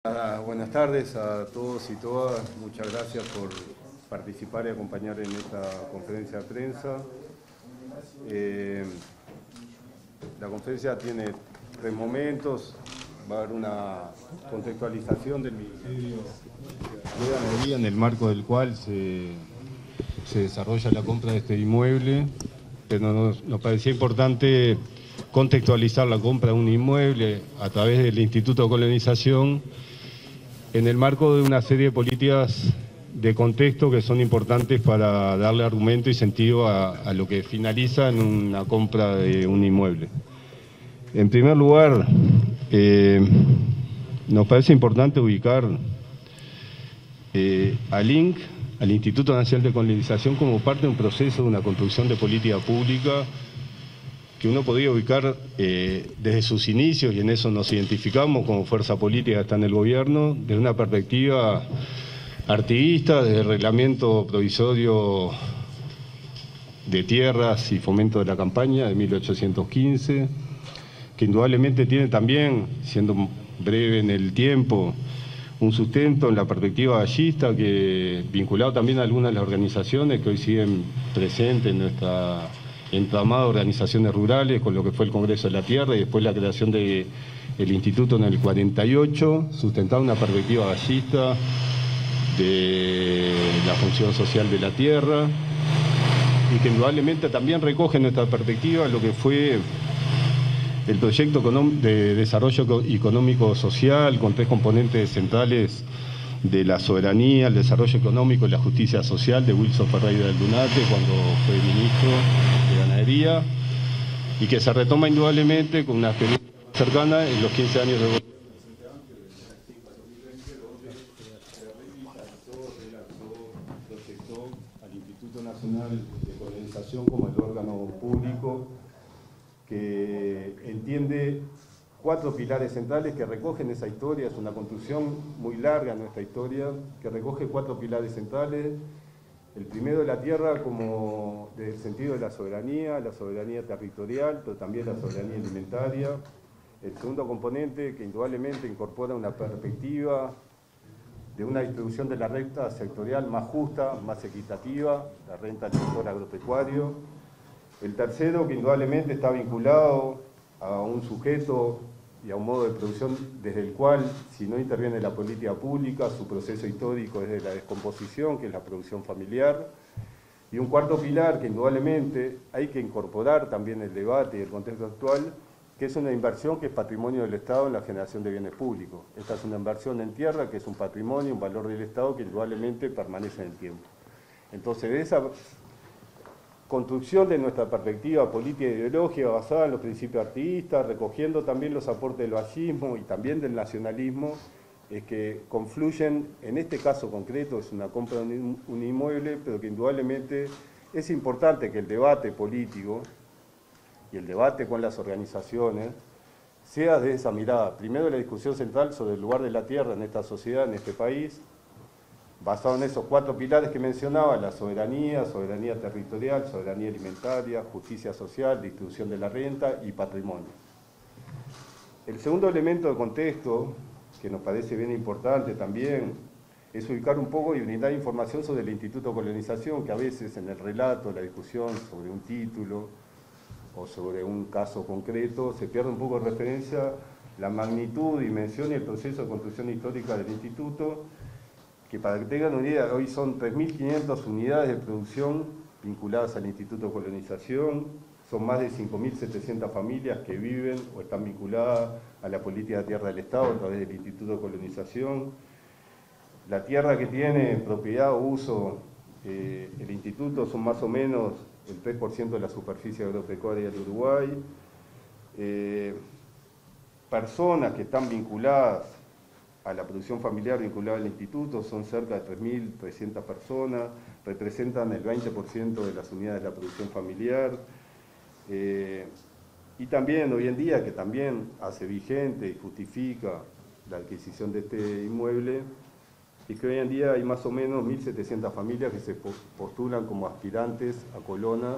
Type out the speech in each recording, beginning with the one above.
Buenas tardes a todos y todas. Muchas gracias por participar y acompañar en esta conferencia de prensa. La conferencia tiene 3 momentos. Va a haber una contextualización del Ministerio de Energía en el marco del cual se desarrolla la compra de este inmueble. Pero nos parecía importante contextualizar la compra de un inmueble a través del Instituto de Colonización en el marco de una serie de políticas de contexto que son importantes para darle argumento y sentido a lo que finaliza en una compra de un inmueble. En primer lugar, nos parece importante ubicar al INC, al Instituto Nacional de Colonización, como parte de un proceso de una construcción de política pública que uno podía ubicar desde sus inicios, y en eso nos identificamos como fuerza política que está en el gobierno, desde una perspectiva artiguista, desde el reglamento provisorio de tierras y fomento de la campaña de 1815, que indudablemente tiene también, siendo breve en el tiempo, un sustento en la perspectiva gallista, que vinculado también a algunas de las organizaciones que hoy siguen presentes en nuestra entramada de organizaciones rurales, con lo que fue el Congreso de la Tierra y después la creación del Instituto en el 48, sustentado una perspectiva gallista de la función social de la tierra, y que indudablemente también recoge en nuestra perspectiva lo que fue el proyecto de desarrollo económico-social, con 3 componentes centrales de la soberanía, el desarrollo económico y la justicia social, de Wilson Ferreira del Lunate cuando fue ministro de Ganadería, y que se retoma indudablemente con una experiencia cercana en los 15 años de gobierno al Instituto Nacional de Colonización como el órgano público que entiende 4 pilares centrales que recogen esa historia. Es una construcción muy larga nuestra historia, que recoge 4 pilares centrales. El primero de la tierra como desde el sentido de la soberanía territorial, pero también la soberanía alimentaria. El segundo componente, que indudablemente incorpora una perspectiva de una distribución de la renta sectorial más justa, más equitativa, la renta del sector agropecuario. El tercero, que indudablemente está vinculado a un sujeto y a un modo de producción desde el cual, si no interviene la política pública, su proceso histórico es de la descomposición, que es la producción familiar. Y un cuarto pilar, que indudablemente hay que incorporar también el debate y el contexto actual, que es una inversión que es patrimonio del Estado en la generación de bienes públicos. Esta es una inversión en tierra, que es un patrimonio, un valor del Estado que indudablemente permanece en el tiempo. Entonces, de esa construcción de nuestra perspectiva política e ideológica basada en los principios artiguistas, recogiendo también los aportes del vallismo y también del nacionalismo, es que confluyen, en este caso concreto, es una compra de un inmueble, pero que indudablemente es importante que el debate político y el debate con las organizaciones sea de esa mirada. Primero, la discusión central sobre el lugar de la tierra en esta sociedad, en este país, basado en esos 4 pilares que mencionaba: la soberanía territorial, soberanía alimentaria, justicia social, distribución de la renta y patrimonio. El segundo elemento de contexto, que nos parece bien importante también, es ubicar un poco y brindar información sobre el Instituto de Colonización, que a veces en el relato, la discusión sobre un título o sobre un caso concreto, se pierde un poco de referencia la magnitud, dimensión y el proceso de construcción histórica del Instituto, que para que tengan una idea, hoy son 3.500 unidades de producción vinculadas al Instituto de Colonización, son más de 5.700 familias que viven o están vinculadas a la política de tierra del Estado a través del Instituto de Colonización. La tierra que tiene propiedad o uso el Instituto son más o menos el 3% de la superficie agropecuaria del Uruguay. Personas que están vinculadas a la producción familiar vinculada al Instituto son cerca de 3.300 personas, representan el 20% de las unidades de la producción familiar. Y también hoy en día, que también hace vigente y justifica la adquisición de este inmueble, y que hoy en día hay más o menos 1.700 familias que se postulan como aspirantes a Colona,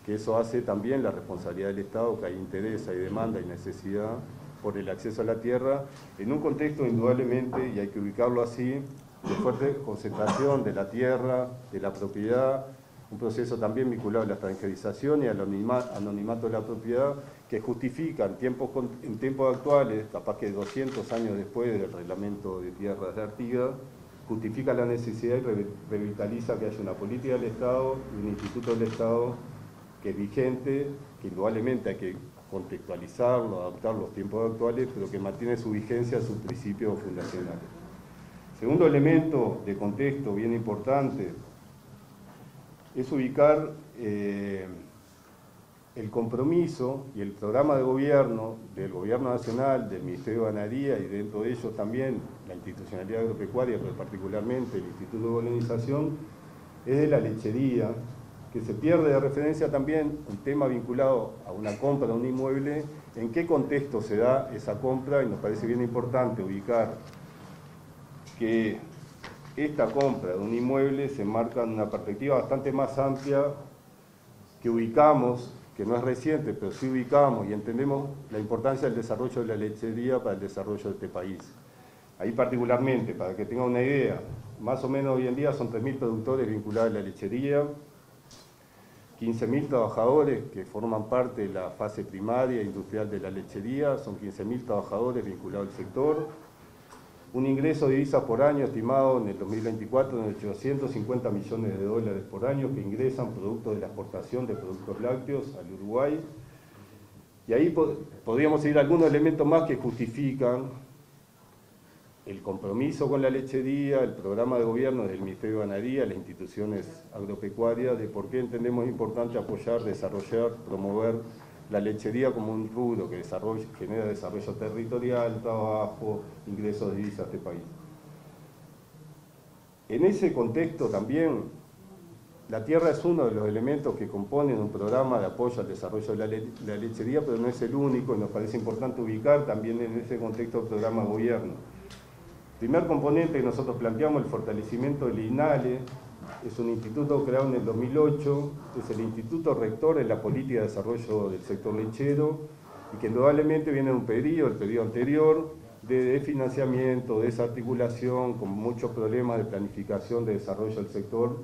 que eso hace también la responsabilidad del Estado, que hay interés, hay demanda y necesidad por el acceso a la tierra, en un contexto indudablemente, y hay que ubicarlo así, de fuerte concentración de la tierra, de la propiedad, un proceso también vinculado a la extranjerización y al anonimato de la propiedad, que justifica en tiempos actuales, capaz que 200 años después del reglamento de tierras de Artigas, justifica la necesidad y revitaliza que haya una política del Estado y un instituto del Estado que es vigente, que indudablemente hay que contextualizarlo, adaptar los tiempos actuales, pero que mantiene su vigencia, sus principios fundacionales. Segundo elemento de contexto bien importante es ubicar el compromiso y el programa de gobierno del Gobierno Nacional, del Ministerio de Ganadería y dentro de ellos también la institucionalidad agropecuaria, pero particularmente el Instituto de Colonización, es de la lechería, que se pierde de referencia también un tema vinculado a una compra de un inmueble, en qué contexto se da esa compra, y nos parece bien importante ubicar que esta compra de un inmueble se enmarca en una perspectiva bastante más amplia que ubicamos, que no es reciente, pero sí ubicamos y entendemos la importancia del desarrollo de la lechería para el desarrollo de este país. Ahí particularmente, para que tengan una idea, más o menos hoy en día son 3.000 productores vinculados a la lechería, 15.000 trabajadores que forman parte de la fase primaria e industrial de la lechería, son 15.000 trabajadores vinculados al sector, un ingreso de divisas por año estimado en el 2024 en 850 millones de dólares por año que ingresan producto de la exportación de productos lácteos al Uruguay. Y ahí podríamos seguir algunos elementos más que justifican el compromiso con la lechería, el programa de gobierno del Ministerio de Ganadería, las instituciones agropecuarias, de por qué entendemos importante apoyar, desarrollar, promover la lechería como un rubro que genera desarrollo territorial, trabajo, ingresos de divisas a este país. En ese contexto también, la tierra es uno de los elementos que componen un programa de apoyo al desarrollo de la lechería, pero no es el único, y nos parece importante ubicar también en ese contexto el programa de gobierno. El primer componente que nosotros planteamos, el fortalecimiento del INALE, es un instituto creado en el 2008, es el instituto rector de la política de desarrollo del sector lechero y que indudablemente viene de un periodo, el periodo anterior, de desfinanciamiento, desarticulación, con muchos problemas de planificación de desarrollo del sector.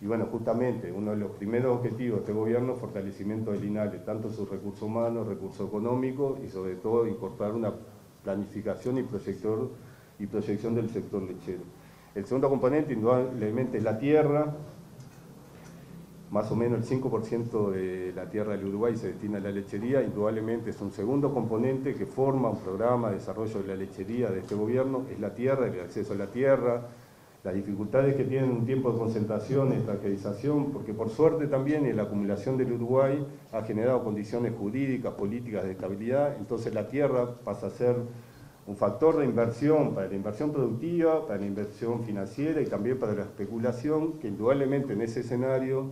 Y bueno, justamente uno de los primeros objetivos de este gobierno es fortalecimiento del INALE, tanto sus recursos humanos, recursos económicos y sobre todo incorporar una planificación y proyección del sector lechero. El segundo componente, indudablemente, es la tierra. Más o menos el 5% de la tierra del Uruguay se destina a la lechería. Indudablemente es un segundo componente que forma un programa de desarrollo de la lechería de este gobierno. Es la tierra, el acceso a la tierra, las dificultades que tienen un tiempo de concentración, extranjerización, porque por suerte también la acumulación del Uruguay ha generado condiciones jurídicas, políticas de estabilidad. Entonces la tierra pasa a ser un factor de inversión para la inversión productiva, para la inversión financiera y también para la especulación, que indudablemente en ese escenario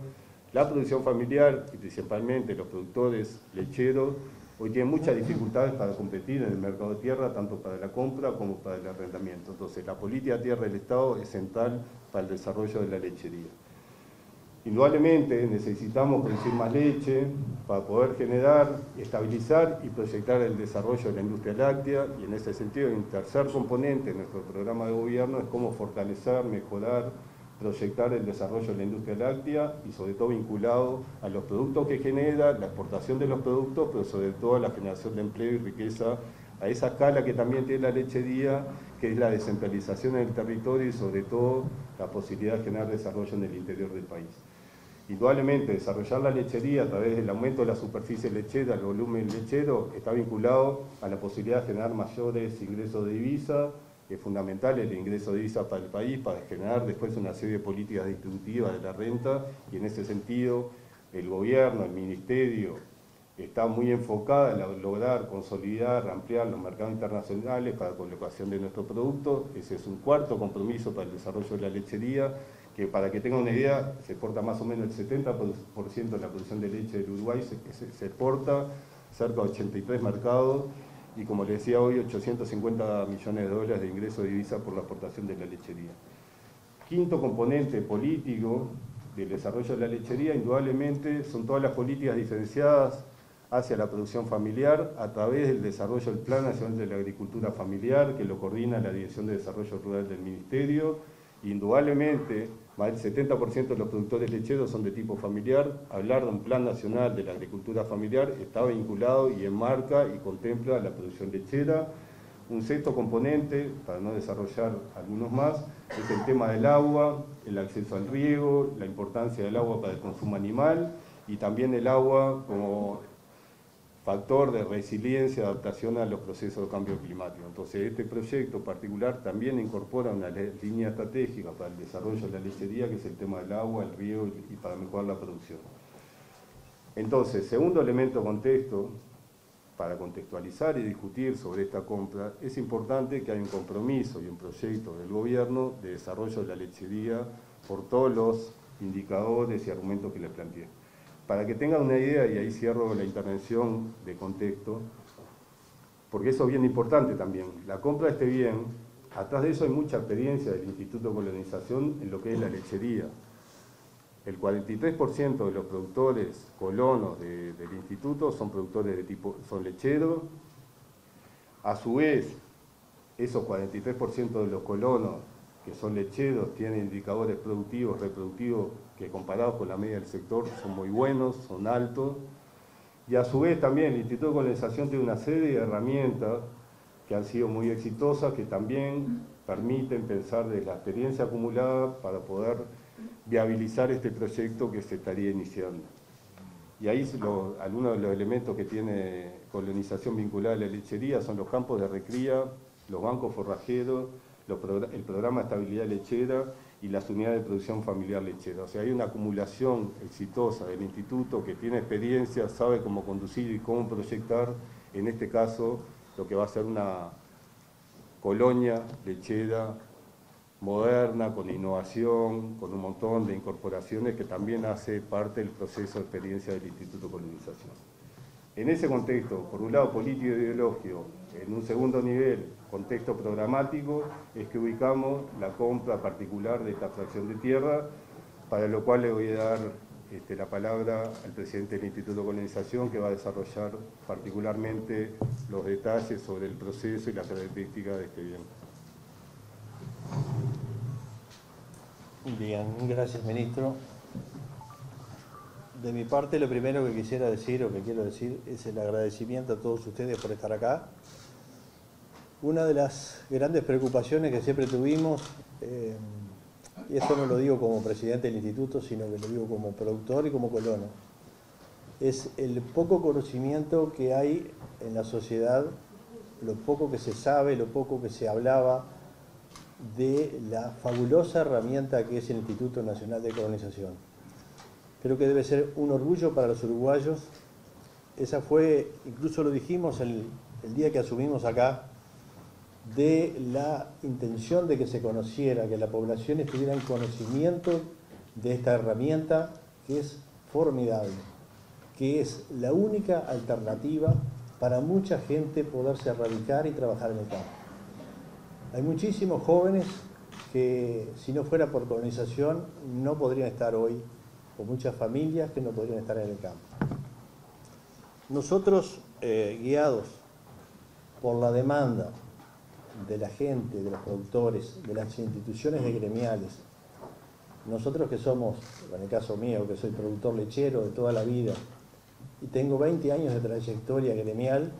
la producción familiar y principalmente los productores lecheros hoy tienen muchas dificultades para competir en el mercado de tierra, tanto para la compra como para el arrendamiento. Entonces la política de tierra del Estado es central para el desarrollo de la lechería. Indudablemente necesitamos producir más leche para poder generar, estabilizar y proyectar el desarrollo de la industria láctea, y en ese sentido un tercer componente de nuestro programa de gobierno es cómo fortalecer, mejorar, proyectar el desarrollo de la industria láctea y sobre todo vinculado a los productos que genera, la exportación de los productos, pero sobre todo a la generación de empleo y riqueza a esa escala que también tiene la lechería, que es la descentralización en el territorio y sobre todo la posibilidad de generar desarrollo en el interior del país. Indudablemente, desarrollar la lechería a través del aumento de la superficie lechera, el volumen lechero, está vinculado a la posibilidad de generar mayores ingresos de divisa. Es fundamental el ingreso de divisa para el país, para generar después una serie de políticas distributivas de la renta, y en ese sentido el gobierno, el ministerio, está muy enfocada en lograr, consolidar, ampliar los mercados internacionales para la colocación de nuestros productos. Ese es un cuarto compromiso para el desarrollo de la lechería, que para que tengan una idea, se exporta más o menos el 70% de la producción de leche del Uruguay, se exporta cerca de 83 mercados, y como les decía hoy, 850 millones de dólares de ingresos de divisa por la exportación de la lechería. Quinto componente político del desarrollo de la lechería, indudablemente, son todas las políticas diferenciadas hacia la producción familiar a través del desarrollo del Plan Nacional de la Agricultura Familiar, que lo coordina la Dirección de Desarrollo Rural del Ministerio. Indudablemente, más del 70% de los productores lecheros son de tipo familiar. Hablar de un Plan Nacional de la Agricultura Familiar está vinculado y enmarca y contempla la producción lechera. Un sexto componente, para no desarrollar algunos más, es el tema del agua, el acceso al riego, la importancia del agua para el consumo animal y también el agua como factor de resiliencia, adaptación a los procesos de cambio climático. Entonces, este proyecto particular también incorpora una línea estratégica para el desarrollo de la lechería, que es el tema del agua, el riego y para mejorar la producción. Entonces, segundo elemento de contexto, para contextualizar y discutir sobre esta compra, es importante que haya un compromiso y un proyecto del gobierno de desarrollo de la lechería por todos los indicadores y argumentos que les planteé. Para que tengan una idea, y ahí cierro la intervención de contexto, porque eso es bien importante también. La compra de este bien, atrás de eso hay mucha experiencia del Instituto de Colonización en lo que es la lechería. El 43% de los productores colonos del instituto son productores de tipo, son lecheros. A su vez, esos 43% de los colonos que son lecheros tienen indicadores productivos, reproductivos, que comparados con la media del sector son muy buenos, son altos. Y a su vez también el Instituto de Colonización tiene una serie de herramientas que han sido muy exitosas, que también permiten pensar de la experiencia acumulada para poder viabilizar este proyecto que se estaría iniciando. Y ahí algunos de los elementos que tiene Colonización vinculada a la lechería son los campos de recría, los bancos forrajeros, el programa de estabilidad lechera y las unidades de producción familiar lechera. O sea, hay una acumulación exitosa del instituto que tiene experiencia, sabe cómo conducir y cómo proyectar, en este caso, lo que va a ser una colonia lechera moderna, con innovación, con un montón de incorporaciones que también hace parte del proceso de experiencia del Instituto de Colonización. En ese contexto, por un lado político e ideológico, en un segundo nivel, contexto programático, es que ubicamos la compra particular de esta fracción de tierra, para lo cual le voy a dar la palabra al presidente del Instituto de Colonización, que va a desarrollar particularmente los detalles sobre el proceso y las características de este bien. Bien, gracias, ministro. De mi parte, lo primero que quisiera decir, o que quiero decir, es el agradecimiento a todos ustedes por estar acá. Una de las grandes preocupaciones que siempre tuvimos, y esto no lo digo como presidente del instituto, sino que lo digo como productor y como colono, es el poco conocimiento que hay en la sociedad, lo poco que se sabe, lo poco que se hablaba de la fabulosa herramienta que es el Instituto Nacional de Colonización. Creo que debe ser un orgullo para los uruguayos. Esa fue, incluso lo dijimos el día que asumimos acá, de la intención de que se conociera, que la población estuviera en conocimiento de esta herramienta que es formidable, que es la única alternativa para mucha gente poderse radicar y trabajar en el campo. Hay muchísimos jóvenes que, si no fuera por colonización, no podrían estar hoy, o muchas familias que no podrían estar en el campo. Nosotros, guiados por la demanda de la gente, de los productores, de las instituciones de gremiales, nosotros que somos, en el caso mío, que soy productor lechero de toda la vida, y tengo 20 años de trayectoria gremial,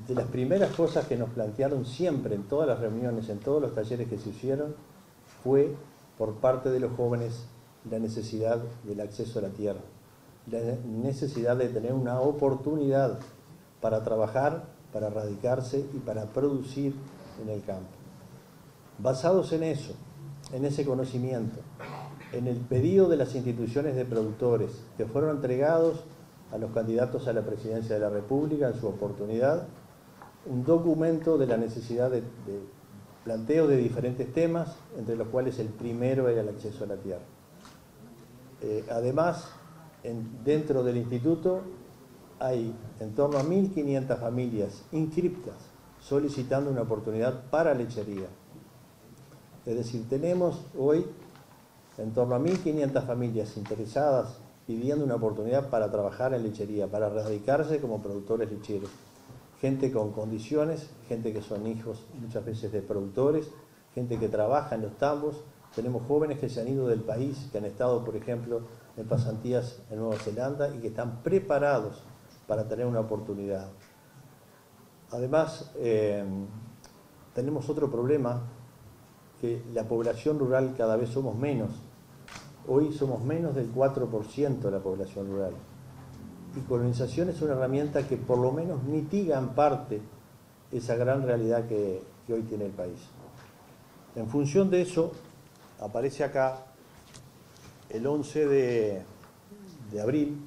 de las primeras cosas que nos plantearon siempre en todas las reuniones, en todos los talleres que se hicieron, fue por parte de los jóvenes la necesidad del acceso a la tierra, la necesidad de tener una oportunidad para trabajar, para radicarse y para producir en el campo. Basados en eso, en ese conocimiento, en el pedido de las instituciones de productores que fueron entregados a los candidatos a la presidencia de la República en su oportunidad, un documento de la necesidad de planteo de diferentes temas, entre los cuales el primero era el acceso a la tierra. Además, dentro del instituto hay en torno a 1.500 familias inscriptas solicitando una oportunidad para lechería. Es decir, tenemos hoy en torno a 1.500 familias interesadas pidiendo una oportunidad para trabajar en lechería, para radicarse como productores lecheros. Gente con condiciones, gente que son hijos muchas veces de productores, gente que trabaja en los tambos. Tenemos jóvenes que se han ido del país, que han estado, por ejemplo, en pasantías en Nueva Zelanda y que están preparados para tener una oportunidad. Además, tenemos otro problema, que la población rural cada vez somos menos. Hoy somos menos del 4% de la población rural. Y colonización es una herramienta que por lo menos mitiga en parte esa gran realidad que hoy tiene el país. En función de eso, aparece acá el 11 de abril,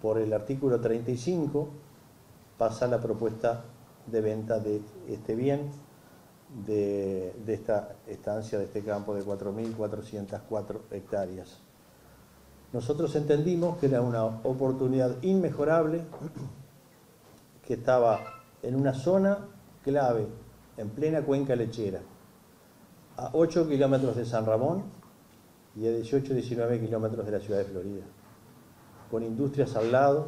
por el artículo 35, pasa la propuesta de venta de este bien, de esta estancia, de este campo de 4.404 hectáreas. Nosotros entendimos que era una oportunidad inmejorable, que estaba en una zona clave, en plena cuenca lechera, a 8 kilómetros de San Ramón y a 18-19 kilómetros de la ciudad de Florida, con industrias al lado,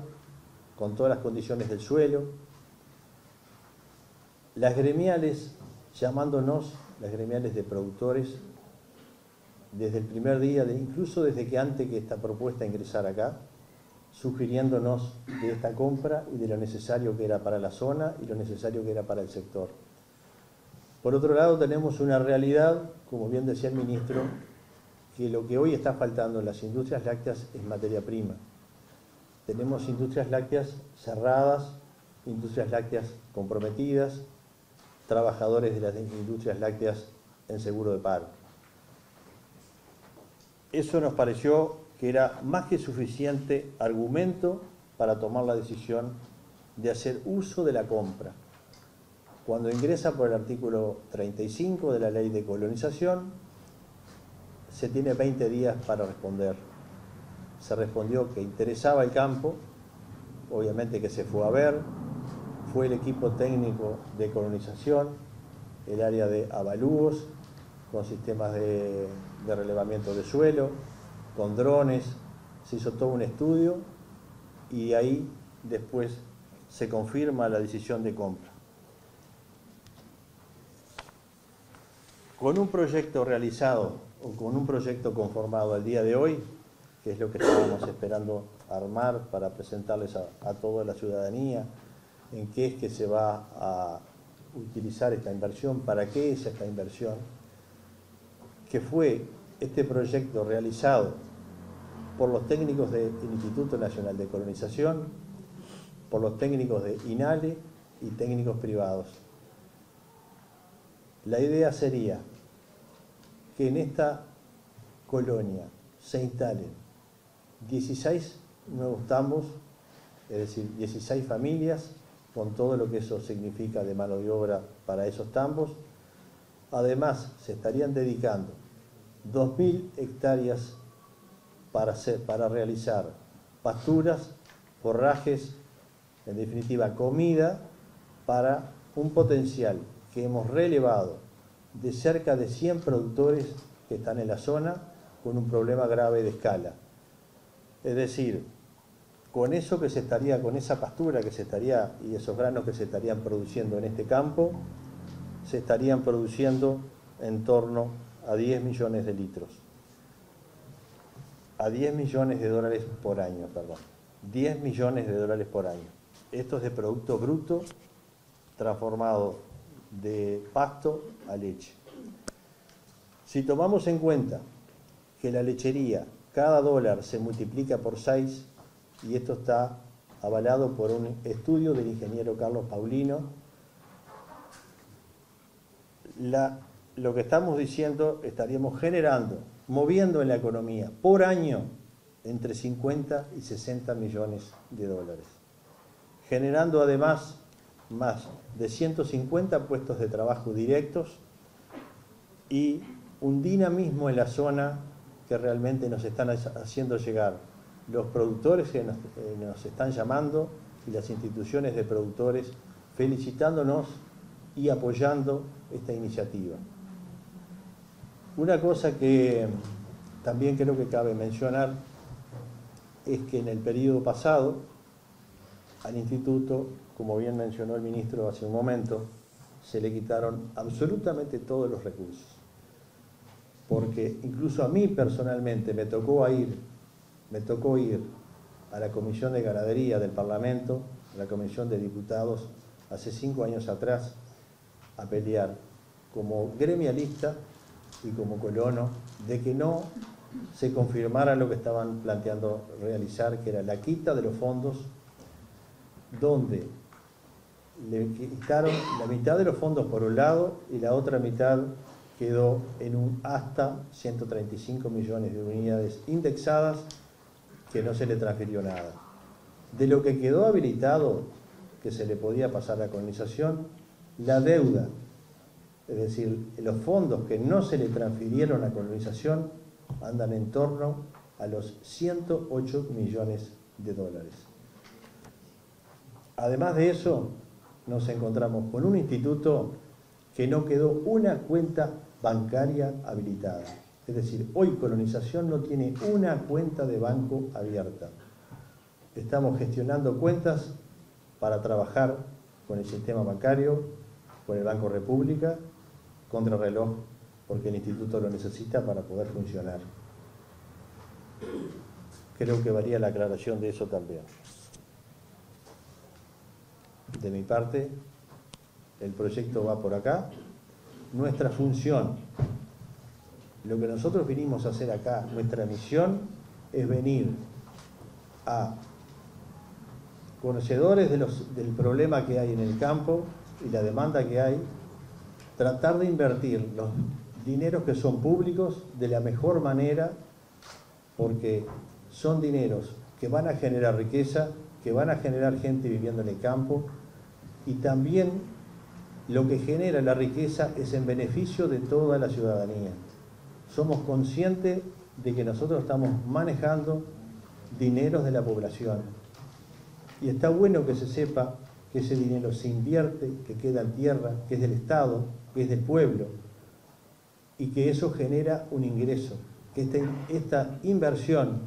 con todas las condiciones del suelo. Las gremiales, llamándonos, las gremiales de productores, desde el primer día, incluso desde que antes que esta propuesta ingresara acá, sugiriéndonos de esta compra y de lo necesario que era para la zona y lo necesario que era para el sector. Por otro lado, tenemos una realidad, como bien decía el ministro, que lo que hoy está faltando en las industrias lácteas es materia prima. Tenemos industrias lácteas cerradas, industrias lácteas comprometidas, trabajadores de las industrias lácteas en seguro de paro. Eso nos pareció que era más que suficiente argumento para tomar la decisión de hacer uso de la compra. Cuando ingresa por el artículo 35 de la Ley de Colonización, se tiene 20 días para responder. Se respondió que interesaba el campo, obviamente que se fue a ver, fue el equipo técnico de colonización, el área de avalúos, con sistemas de relevamiento de suelo, con drones, se hizo todo un estudio y ahí después se confirma la decisión de compra. Con un proyecto realizado o con un proyecto conformado al día de hoy, que es lo que estábamos esperando armar para presentarles a toda la ciudadanía, en qué es que se va a utilizar esta inversión, para qué es esta inversión, que fue este proyecto realizado por los técnicos del Instituto Nacional de Colonización, por los técnicos de INALE y técnicos privados. La idea sería que en esta colonia se instalen 16 nuevos tambos, es decir, 16 familias, con todo lo que eso significa de mano de obra para esos tambos. Además, se estarían dedicando 2.000 hectáreas para realizar pasturas, forrajes, en definitiva comida, para un potencial que hemos relevado de cerca de 100 productores que están en la zona con un problema grave de escala. Es decir, con eso que se estaría, con esa pastura que se estaría y esos granos que se estarían produciendo en este campo, se estarían produciendo en torno a 10 millones de litros. A 10 millones de dólares por año, perdón. 10 millones de dólares por año. Esto es de producto bruto transformado de pasto a leche. Si tomamos en cuenta que la lechería, cada dólar se multiplica por 6, y esto está avalado por un estudio del ingeniero Carlos Paulino, lo que estamos diciendo, estaríamos generando, moviendo en la economía por año entre 50 y 60 millones de dólares, generando además más de 150 puestos de trabajo directos y un dinamismo en la zona que realmente nos están haciendo llegar los productores que nos están llamando y las instituciones de productores felicitándonos y apoyando esta iniciativa. Una cosa que también creo que cabe mencionar es que en el periodo pasado al instituto, como bien mencionó el ministro hace un momento, se le quitaron absolutamente todos los recursos. Porque incluso a mí personalmente me tocó ir a la Comisión de Ganadería del Parlamento, a la Comisión de Diputados, hace 5 años atrás, a pelear como gremialista y como colono de que no se confirmara lo que estaban planteando realizar, que era la quita de los fondos, donde le quitaron la mitad de los fondos por un lado y la otra mitad quedó en un hasta 135 millones de unidades indexadas que no se le transfirió nada. De lo que quedó habilitado, que se le podía pasar a colonización, la deuda, es decir, los fondos que no se le transfirieron a colonización andan en torno a los 108 millones de dólares. Además de eso, nos encontramos con un instituto que no quedó una cuenta bancaria habilitada. Es decir, hoy colonización no tiene una cuenta de banco abierta. Estamos gestionando cuentas para trabajar con el sistema bancario, con el Banco República, contrarreloj, porque el instituto lo necesita para poder funcionar. Creo que valía la aclaración de eso también. De mi parte, el proyecto va por acá. Nuestra función, lo que nosotros vinimos a hacer acá, nuestra misión es venir a conocedores del problema que hay en el campo y la demanda que hay, tratar de invertir los dineros que son públicos de la mejor manera, porque son dineros que van a generar riqueza, que van a generar gente viviendo en el campo, y también lo que genera la riqueza es en beneficio de toda la ciudadanía. Somos conscientes de que nosotros estamos manejando dineros de la población, y está bueno que se sepa que ese dinero se invierte, que queda en tierra, que es del Estado, que es del pueblo, y que eso genera un ingreso, que esta inversión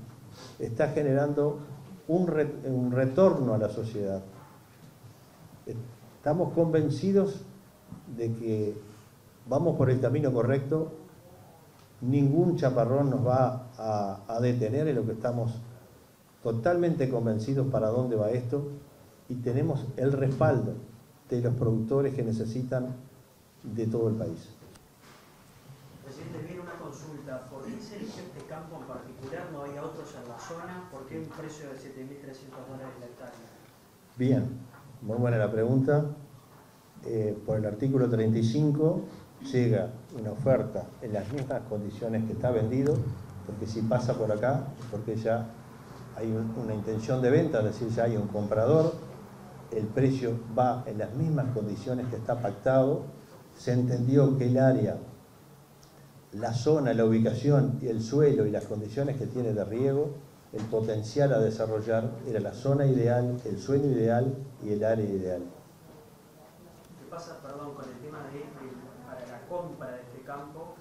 está generando un retorno a la sociedad. Estamos convencidos de que vamos por el camino correcto, ningún chaparrón nos va a detener en lo que estamos totalmente convencidos para dónde va esto, y tenemos el respaldo de los productores que necesitan de todo el país. Presidente, viene una consulta. ¿Por qué se eligió este campo en particular? ¿No había otros en la zona? ¿Por qué un precio de $7.300 la hectárea? Bien, muy buena la pregunta. Por el artículo 35 llega una oferta en las mismas condiciones que está vendido, porque si pasa por acá, porque ya hay una intención de venta, es decir, ya hay un comprador, el precio va en las mismas condiciones que está pactado. Se entendió que el área, la zona, la ubicación y el suelo y las condiciones que tiene de riego, el potencial a desarrollar era la zona ideal, el suelo ideal y el área ideal. ¿Qué pasa, perdón, con el tema de para la compra de este campo?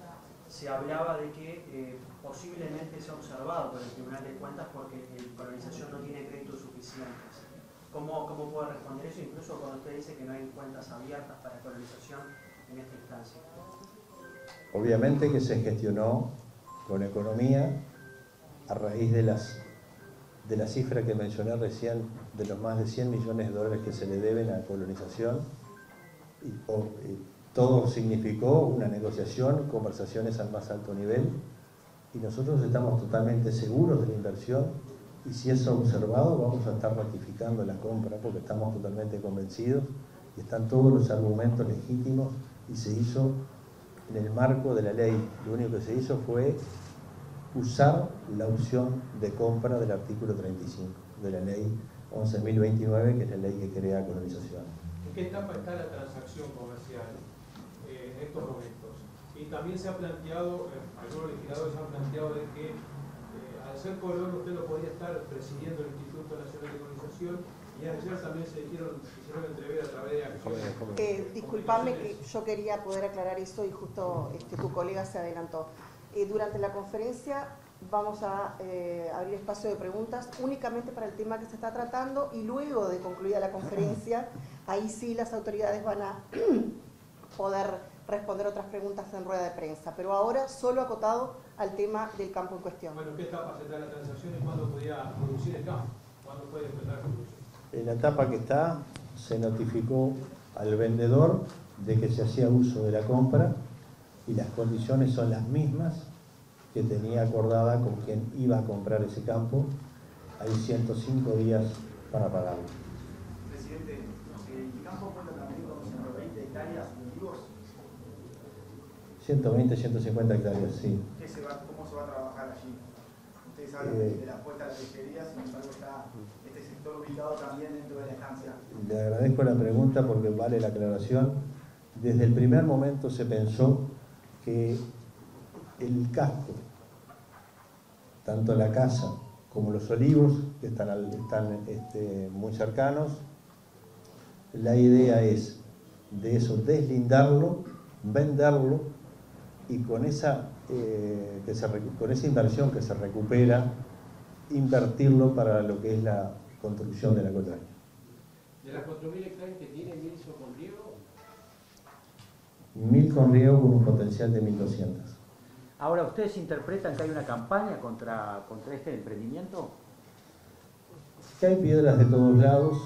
Se hablaba de que posiblemente sea observado por el Tribunal de Cuentas porque la colonización no tiene créditos suficientes. ¿Cómo puede responder eso, incluso cuando usted dice que no hay cuentas abiertas para colonización en esta instancia? Obviamente que se gestionó con economía a raíz de la cifra que mencioné recién, de los más de 100 millones de dólares que se le deben a colonización, y todo significó una negociación, conversaciones al más alto nivel, y nosotros estamos totalmente seguros de la inversión, y si es observado vamos a estar ratificando la compra porque estamos totalmente convencidos y están todos los argumentos legítimos, y se hizo en el marco de la ley. Lo único que se hizo fue usar la opción de compra del artículo 35 de la ley 11.029, que es la ley que crea colonización. ¿En qué etapa está la transacción comercial en estos momentos? Y también se ha planteado, algunos legisladores han planteado de que al ser colono usted no podía estar presidiendo el Instituto Nacional de Colonización, y ayer también se hicieron entrever a través de acciones. Disculpame, que yo quería poder aclarar eso y justo tu colega se adelantó. Durante la conferencia vamos a abrir espacio de preguntas únicamente para el tema que se está tratando y luego de concluida la conferencia, ahí sí las autoridades van a poder responder otras preguntas en rueda de prensa, pero ahora solo acotado al tema del campo en cuestión. Bueno, ¿qué etapa se da la transacción y cuándo podía producir el campo? ¿Cuándo puede empezar a producir? En la etapa que está, se notificó al vendedor de que se hacía uso de la compra y las condiciones son las mismas que tenía acordada con quien iba a comprar ese campo. Hay 105 días para pagarlo. Presidente, ¿el campo cuenta también con 120 hectáreas cultivos? 120, 150 hectáreas, sí. ¿Cómo se va a trabajar allí? Ustedes hablan de la apuesta a la pesquería, sin embargo está este sector ubicado también dentro de la estancia. Le agradezco la pregunta porque vale la aclaración. Desde el primer momento se pensó que el casco, tanto la casa como los olivos, que están muy cercanos, la idea es de eso deslindarlo, venderlo y con esa inversión que se recupera, invertirlo para lo que es la construcción de la cotraña. ¿De las 4.000 hectáreas que tiene, 1.000 son con riego? 1.000 con riego con un potencial de 1.200. Ahora, ¿ustedes interpretan que hay una campaña contra este emprendimiento? Que hay piedras de todos lados,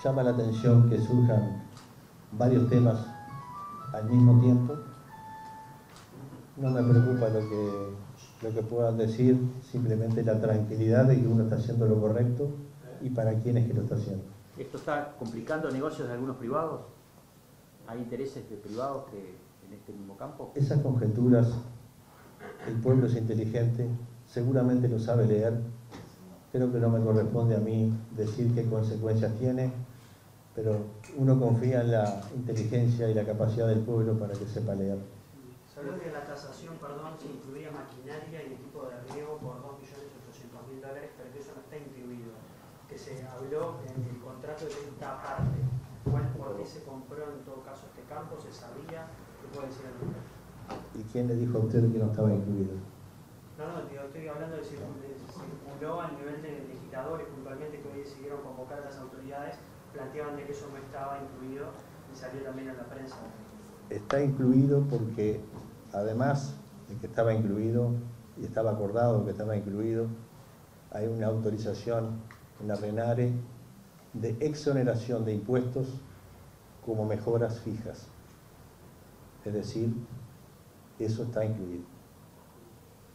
llama la atención que surjan varios temas al mismo tiempo. No me preocupa lo que puedan decir, simplemente la tranquilidad de que uno está haciendo lo correcto y para quién es que lo está haciendo. ¿Esto está complicando negocios de algunos privados? ¿Hay intereses de privados que en este mismo campo? Esas conjeturas, el pueblo es inteligente, seguramente lo sabe leer. Creo que no me corresponde a mí decir qué consecuencias tiene, pero uno confía en la inteligencia y la capacidad del pueblo para que sepa leer. Se habló que la tasación, se incluía maquinaria y equipo de riego por $2.800.000, pero que eso no está incluido. Que se habló en el contrato de esta parte. ¿Por qué se compró en todo caso este campo? ¿Se sabía? ¿Qué puede decir el número? ¿Y quién le dijo a usted que no estaba incluido? No, estoy hablando de si circuló a nivel de legisladores puntualmente que hoy decidieron convocar a las autoridades, planteaban de que eso no estaba incluido y salió también en la prensa. Está incluido porque, además de que estaba incluido y estaba acordado que estaba incluido, hay una autorización en la RENARE de exoneración de impuestos como mejoras fijas. Es decir, eso está incluido.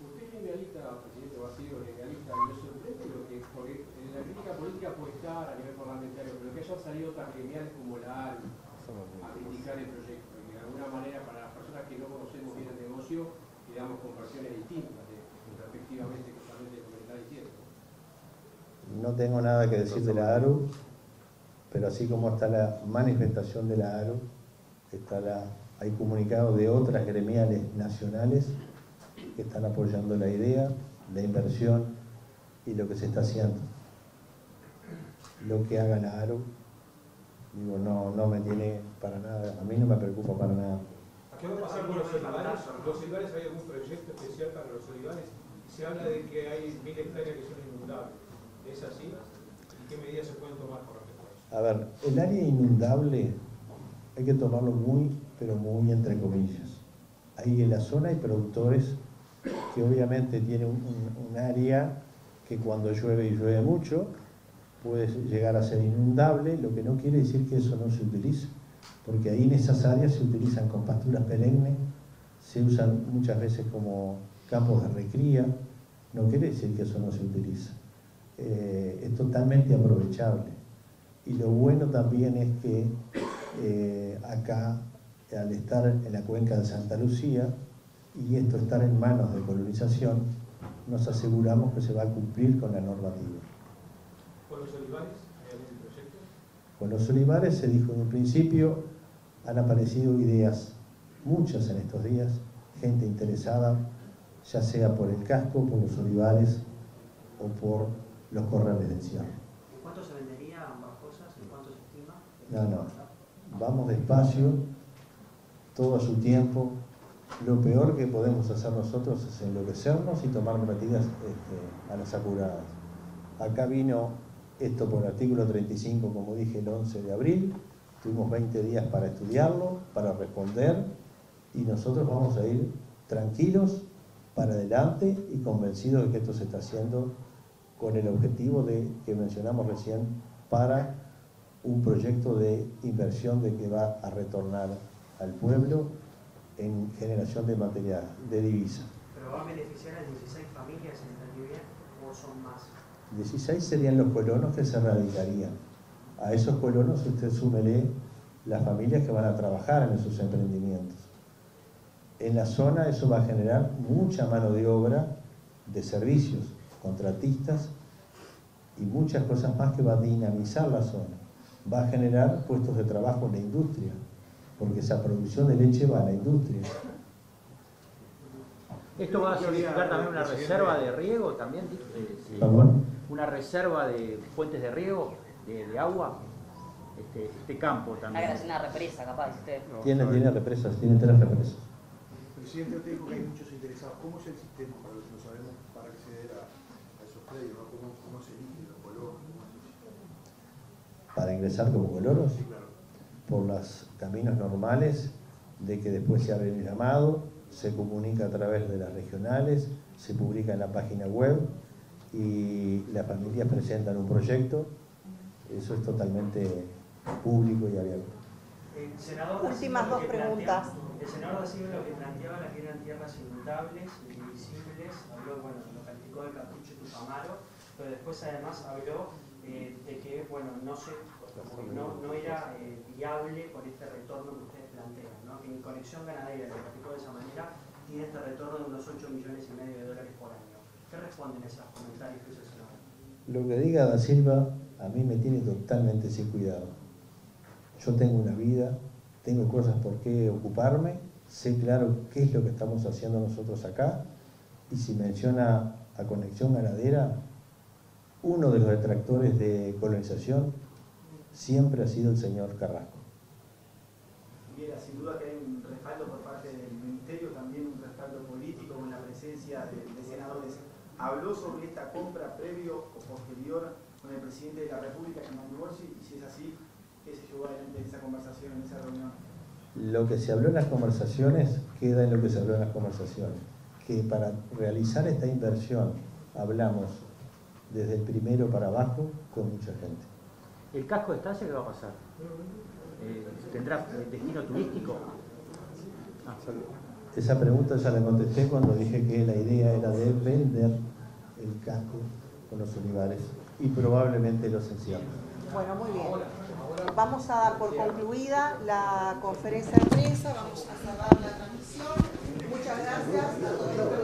Usted es legalista, presidente Basilio, legalista, y me sorprende lo que, porque en la crítica política puede estar a nivel parlamentario, pero que hayan salido otras gremiales como la ALU a criticar el proyecto, y de alguna manera para las personas que no conocemos bien el negocio, quedamos con versiones distintas respectivamente justamente lo que está diciendo. No tengo nada que decir de la ARU, pero así como está la manifestación de la ARU, hay comunicados de otras gremiales nacionales que están apoyando la idea, la inversión y lo que se está haciendo. Lo que haga la ARU, digo, no me tiene para nada, a mí no me preocupa para nada. ¿Qué va a pasar con los olivares? ¿Los olivares hay algún proyecto especial para los olivares? Se habla de que hay 1.000 hectáreas que son inundables. ¿Es así? ¿Y qué medidas se pueden tomar con respecto a eso? A ver, el área inundable hay que tomarlo muy, pero muy entre comillas. Ahí en la zona hay productores que obviamente tienen un área que cuando llueve y llueve mucho puede llegar a ser inundable, lo que no quiere decir que eso no se utilice, porque ahí en esas áreas se utilizan con pasturas perennes, se usan muchas veces como campos de recría, no quiere decir que eso no se utiliza. Es totalmente aprovechable. Y lo bueno también es que acá, al estar en la cuenca de Santa Lucía, y esto estar en manos de colonización, nos aseguramos que se va a cumplir con la normativa. ¿Con los olivares hay algún proyecto? Con los olivares se dijo en un principio, han aparecido ideas, muchas en estos días, gente interesada, ya sea por el casco, por los olivares o por los corrales de encierro. ¿En cuánto se vendería ambas cosas? ¿En cuánto se estima? No, vamos despacio, todo a su tiempo, lo peor que podemos hacer nosotros es enloquecernos y tomar medidas a las apuradas. Acá vino esto por el artículo 35, como dije, el 11 de abril. Tuvimos 20 días para estudiarlo, para responder, y nosotros vamos a ir tranquilos para adelante y convencidos de que esto se está haciendo con el objetivo que mencionamos recién, para un proyecto de inversión de que va a retornar al pueblo en generación de material, de divisa. ¿Pero va a beneficiar a 16 familias, si entendí bien, o son más? 16 serían los colonos que se radicarían. A esos colonos usted súmele las familias que van a trabajar en esos emprendimientos. En la zona eso va a generar mucha mano de obra de servicios, contratistas y muchas cosas más que va a dinamizar la zona. Va a generar puestos de trabajo en la industria, porque esa producción de leche va a la industria. ¿Esto va a significar también una reserva de riego también? ¿Perdón? ¿Una reserva de fuentes de riego, de agua? Este campo también. Una una represa, capaz. Tiene represas, tiene 3 represas. Presidente, usted dijo que hay muchos interesados. ¿Cómo es el sistema, para los que no sabemos, para acceder a esos créditos? ¿Cómo se elige los colonos? Para ingresar como colonos, Sí, claro. por los caminos normales de que después se abre el llamado, se comunica a través de las regionales, se publica en la página web y las familias presentan un proyecto. Eso es totalmente público y abierto. Senador, Últimas 2 preguntas. El senador Silva lo que planteaba las que eran tierras inundables, indivisibles, habló, bueno, lo calificó de Cartucho y Tupamaro, pero después además habló de que, bueno, no era viable con este retorno que ustedes plantean, ¿no? Que en Conexión Ganadera, lo calificó de esa manera, tiene este retorno de unos $8,5 millones por año. ¿Qué responden a esos comentarios que hizo el senador? Lo que diga Da Silva a mí me tiene totalmente sin cuidado. Yo tengo una vida, tengo cosas por qué ocuparme, sé claro qué es lo que estamos haciendo nosotros acá, y si menciona a Conexión Ganadera, uno de los detractores de colonización siempre ha sido el señor Carrasco. Mira, sin duda que hay un respaldo por parte del Ministerio, también un respaldo político con la presencia de senadores. ¿Habló sobre esta compra previo o posterior con el presidente de la República, Emmanuel Borsi? Y si es así, ¿qué se llevó adelante en esa conversación, en esa reunión? Lo que se habló en las conversaciones queda en lo que se habló en las conversaciones. Que para realizar esta inversión hablamos desde el primero para abajo con mucha gente. ¿El casco de Estancia qué va a pasar? ¿Tendrá destino turístico? Esa pregunta ya la contesté cuando dije que la idea era de vender el casco con los olivares y probablemente los encierros. Bueno, muy bien. Vamos a dar por concluida la conferencia de prensa, vamos a cerrar la transmisión. Muchas gracias a todos.